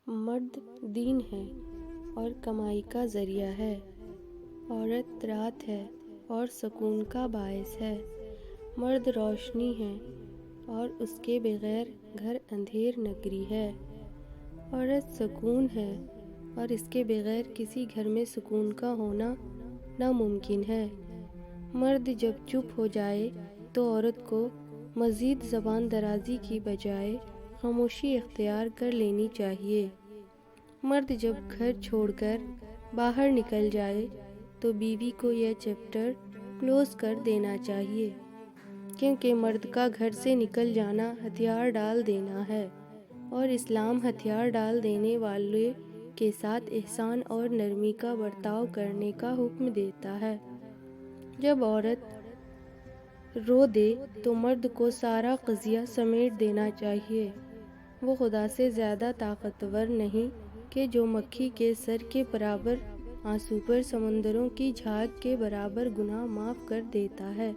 مرد دین ہے اور کمائی کا ذریعہ ہے، عورت رات ہے اور سکون کا باعث ہے۔ مرد روشنی ہے اور اس کے بغیر گھر اندھیر نگری ہے۔ عورت سکون ہے اور اس کے بغیر کسی گھر میں سکون کا ہونا ناممکن ہے۔ مرد جب چپ ہو جائے تو عورت کو مزید زبان درازی کی بجائے خاموشی اختیار کر لینی چاہیے۔ مرد جب گھر چھوڑ کر باہر نکل جائے تو بیوی کو یہ چیپٹر کلوز کر دینا چاہیے، کیونکہ مرد کا گھر سے نکل جانا ہتھیار ڈال دینا ہے، اور اسلام ہتھیار ڈال دینے والے کے ساتھ احسان اور نرمی کا برتاؤ کرنے کا حکم دیتا ہے۔ جب عورت رو دے تو مرد کو سارا قضیہ سمیٹ دینا چاہیے۔ وہ خدا سے زیادہ طاقتور نہیں کہ جو مکھی کے سر کے برابر آنسو پر سمندروں کی جھاگ کے برابر گناہ معاف کر دیتا ہے۔